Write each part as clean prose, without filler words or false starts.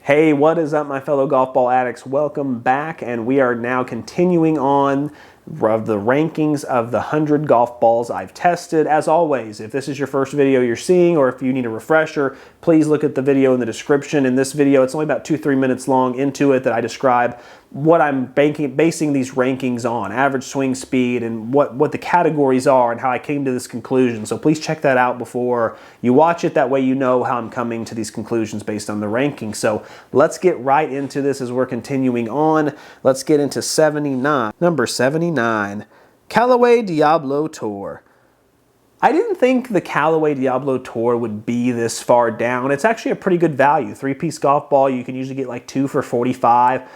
Hey, what is up, my fellow golf ball addicts? Welcome back, and we are now continuing on the rankings of the 100 golf balls I've tested. As always, if this is your first video you're seeing, or if you need a refresher, please look at the video in the description. In this video, it's only about 2-3 minutes long into it that I describe what I'm basing these rankings on, average swing speed, and what the categories are and how I came to this conclusion. So please check that out before you watch it. That way you know how I'm coming to these conclusions based on the rankings. So let's get right into this as we're continuing on. Let's get into 79. Number 79, Callaway Diablo Tour. I didn't think the Callaway Diablo Tour would be this far down. It's actually a pretty good value. 3-piece golf ball, you can usually get like 2 for $45,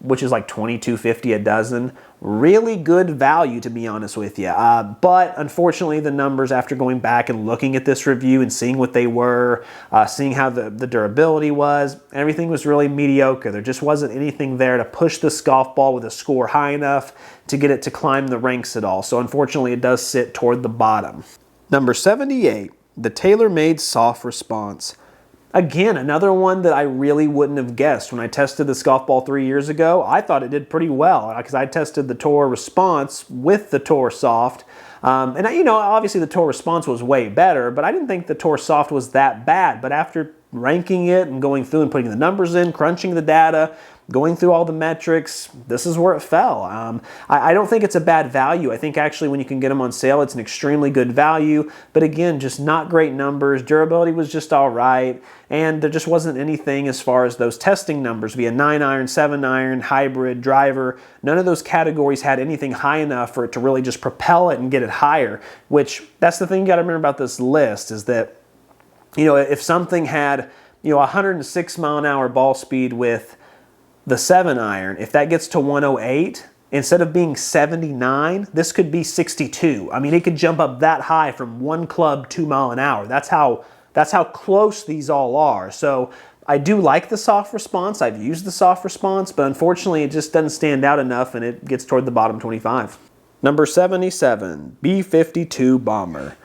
which is like $22.50 a dozen. Really good value, to be honest with you. But unfortunately, the numbers, after going back and looking at this review and seeing what they were, seeing how the durability was, everything was really mediocre. There just wasn't anything there to push this golf ball with a score high enough to get it to climb the ranks at all. So unfortunately, it does sit toward the bottom. Number 78, the TaylorMade Soft Response. Again, another one that I really wouldn't have guessed. When I tested this golf ball 3 years ago, I thought it did pretty well because I tested the Tour Response with the Tour Soft. Obviously the Tour Response was way better, but I didn't think the Tour Soft was that bad. But after ranking it and going through and putting the numbers in, crunching the data, going through all the metrics, this is where it fell. I don't think it's a bad value. I think actually when you can get them on sale, it's an extremely good value. But again, just not great numbers. Durability was just all right. And there just wasn't anything as far as those testing numbers via 9-iron, 7-iron, hybrid, driver. None of those categories had anything high enough for it to really just propel it and get it higher, which that's the thing you got to remember about this list is that, if something had, 106 mile an hour ball speed with the 7-iron, if that gets to 108, instead of being 79, this could be 62. I mean, it could jump up that high from one club 2 mile an hour. That's how close these all are. So I do like the soft response. I've used the soft response, but unfortunately it just doesn't stand out enough and it gets toward the bottom 25. Number 77, B-52 Bomber.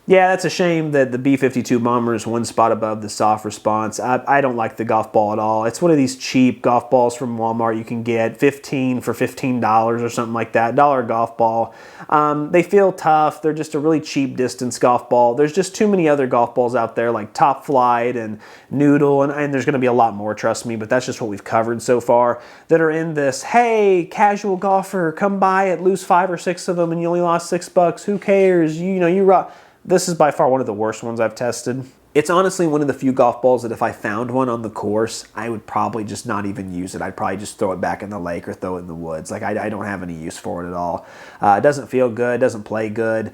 Yeah, that's a shame that the B-52 Bomber is one spot above the soft response. I don't like the golf ball at all. It's one of these cheap golf balls from Walmart you can get 15 for $15 or something like that, dollar golf ball. They feel tough. They're just a really cheap distance golf ball. There's just too many other golf balls out there like Top Flight and Noodle, and there's going to be a lot more, trust me, but that's just what we've covered so far, that are in this, hey, casual golfer, come buy it, lose 5 or 6 of them, and you only lost $6. Who cares? You rock. This is by far one of the worst ones I've tested. It's honestly one of the few golf balls that if I found one on the course, I would probably just not even use it. I'd probably just throw it back in the lake or throw it in the woods. Like, I don't have any use for it at all. It doesn't feel good, doesn't play good.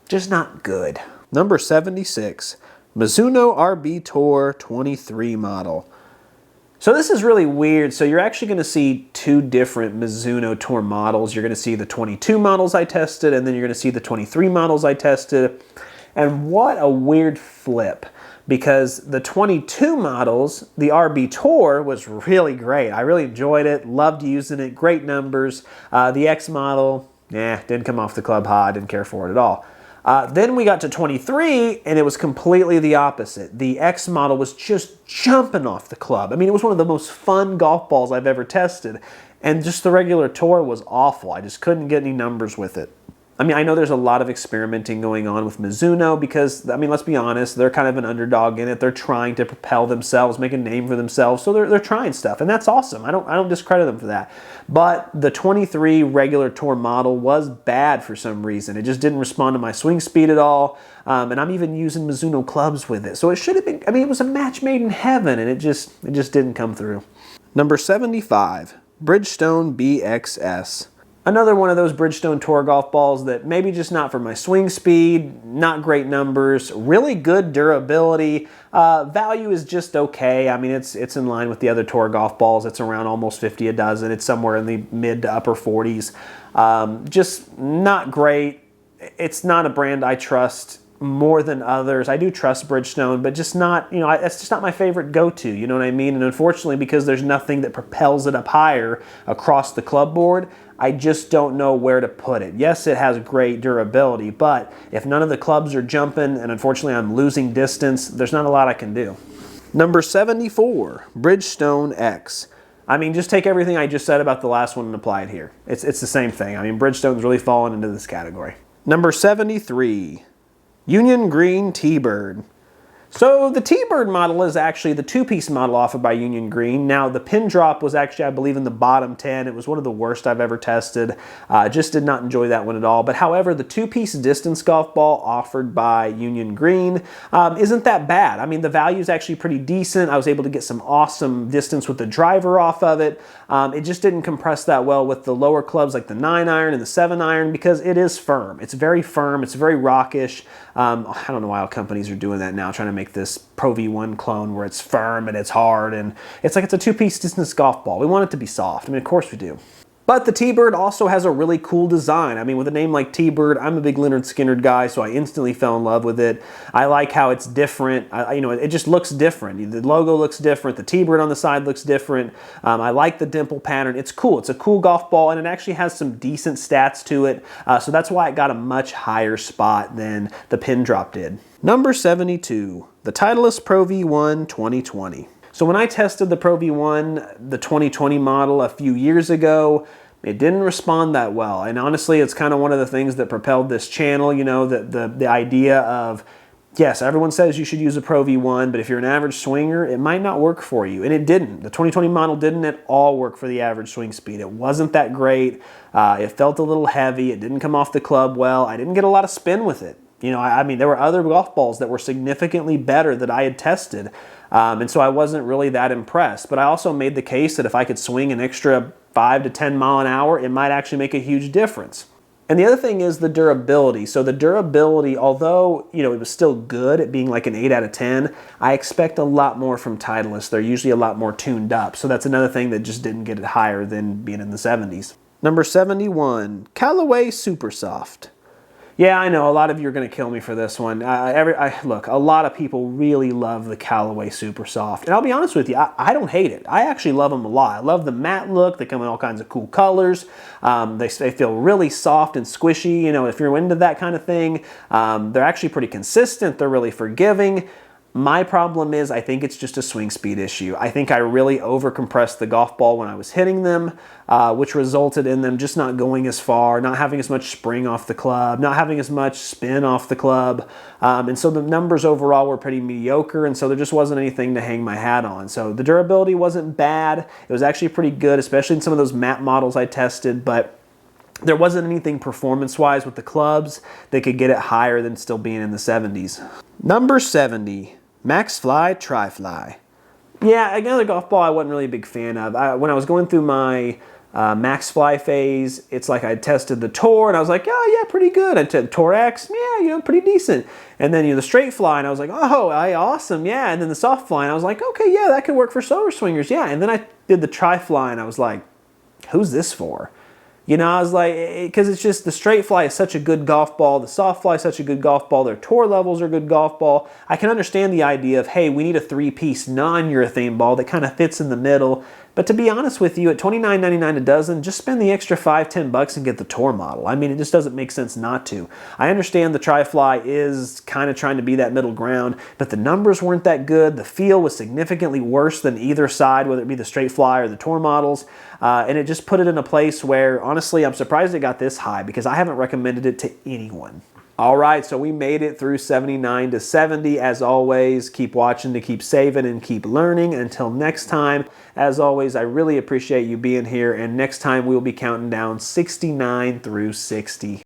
Just not good. Number 76, Mizuno RB Tour 23 model. So this is really weird. So you're actually going to see 2 different Mizuno Tour models. You're going to see the 22 models I tested, and then you're going to see the 23 models I tested. And what a weird flip, because the 22 models, the RB Tour, was really great. I really enjoyed it, loved using it, great numbers. The X model, didn't come off the club hot, didn't care for it at all. Then we got to 23, and it was completely the opposite. The X model was just jumping off the club. I mean, it was one of the most fun golf balls I've ever tested, and just the regular Tour was awful. I just couldn't get any numbers with it. I mean, I know there's a lot of experimenting going on with Mizuno because, I mean, let's be honest, they're kind of an underdog in it. They're trying to propel themselves, make a name for themselves, so they're trying stuff, and that's awesome. I don't discredit them for that. But the 23 regular Tour model was bad for some reason. It just didn't respond to my swing speed at all, and I'm even using Mizuno clubs with it. So it should have been, I mean, it was a match made in heaven, and it just didn't come through. Number 75, Bridgestone BXS. Another one of those Bridgestone Tour golf balls that maybe just not for my swing speed, not great numbers, really good durability. Value is just okay. I mean, it's in line with the other Tour golf balls. It's around almost 50 a dozen. It's somewhere in the mid to upper 40s. Just not great. It's not a brand I trust more than others. I do trust Bridgestone, but just not, it's just not my favorite go-to, you know what I mean? And unfortunately, because there's nothing that propels it up higher across the club board, I just don't know where to put it. Yes, it has great durability, but if none of the clubs are jumping and unfortunately I'm losing distance, there's not a lot I can do. Number 74, Bridgestone X. I mean, just take everything I just said about the last one and apply it here. It's the same thing. I mean, Bridgestone's really fallen into this category. Number 73, Union Green T-Bird. So the T-Bird model is actually the two-piece model offered by Union Green. Now the pin drop was actually, I believe, in the bottom 10. It was one of the worst I've ever tested. Just did not enjoy that one at all. But however, the two-piece distance golf ball offered by Union Green isn't that bad. I mean, the value is actually pretty decent. I was able to get some awesome distance with the driver off of it. It just didn't compress that well with the lower clubs like the 9-iron and the 7-iron because it is firm. It's very firm. It's very rockish. I don't know why all companies are doing that now, trying to make this Pro V1 clone where it's firm and it's hard and it's like it's a two-piece distance golf ball. We want it to be soft. I mean, of course we do. But the T-Bird also has a really cool design. I mean, with a name like T-Bird, I'm a big Leonard Skinner guy, so I instantly fell in love with it. I like how it's different. You know, it just looks different. The logo looks different. The T-Bird on the side looks different. I like the dimple pattern. It's cool. It's a cool golf ball, and it actually has some decent stats to it. So that's why it got a much higher spot than the pin drop did. Number 72, the Titleist Pro V1 2020. So when I tested the Pro V1, the 2020 model a few years ago, it didn't respond that well. And honestly, it's kind of one of the things that propelled this channel, you know, the idea of, yes, everyone says you should use a Pro V1, but if you're an average swinger, it might not work for you. And it didn't. The 2020 model didn't at all work for the average swing speed. It wasn't that great. It felt a little heavy. It didn't come off the club well. I didn't get a lot of spin with it. You know, I mean, there were other golf balls that were significantly better that I had tested. And so I wasn't really that impressed. But I also made the case that if I could swing an extra 5 to 10 mile an hour, it might actually make a huge difference. And the other thing is the durability. So the durability, although, you know, it was still good at being like an 8 out of 10, I expect a lot more from Titleist. They're usually a lot more tuned up. So that's another thing that just didn't get it higher than being in the 70s. Number 71, Callaway Super Soft. Yeah, I know, a lot of you are going to kill me for this one. Look, a lot of people really love the Callaway Super Soft. And I'll be honest with you, I don't hate it. I actually love them a lot. I love the matte look. They come in all kinds of cool colors. They feel really soft and squishy. You know, if you're into that kind of thing, they're actually pretty consistent. They're really forgiving. My problem is I think it's just a swing speed issue. I think I really overcompressed the golf ball when I was hitting them, which resulted in them just not going as far, not having as much spring off the club, not having as much spin off the club. And so the numbers overall were pretty mediocre, and so there just wasn't anything to hang my hat on. So the durability wasn't bad. It was actually pretty good, especially in some of those matte models I tested, but there wasn't anything performance-wise with the clubs that could get it higher than still being in the 70s. Number 70. Max Fly Tri-Fly. Yeah, another golf ball I wasn't really a big fan of. When I was going through my Max Fly phase, it's like I tested the Tour and I was like, oh yeah, pretty good. I tested Tour X, yeah, you know, pretty decent. And then, you know, the straight fly and I was like, oh, awesome, yeah. And then the soft fly and I was like, okay, yeah, that could work for solar swingers, yeah. And then I did the Tri-Fly and I was like, who's this for? You know, I was like, because it's just the straight fly is such a good golf ball. The soft fly is such a good golf ball. Their tour levels are a good golf ball. I can understand the idea of, hey, we need a three-piece non-urethane ball that kind of fits in the middle. But to be honest with you, at $29.99 a dozen, just spend the extra $5-10 and get the Tour model. I mean, it just doesn't make sense not to. I understand the Tri-Fly is kind of trying to be that middle ground, but the numbers weren't that good. The feel was significantly worse than either side, whether it be the straight fly or the Tour models. And it just put it in a place where, honestly, I'm surprised it got this high because I haven't recommended it to anyone. All right, so we made it through 79 to 70. As always, keep watching to keep saving and keep learning. Until next time, as always, I really appreciate you being here. And next time, we'll be counting down 69 through 60.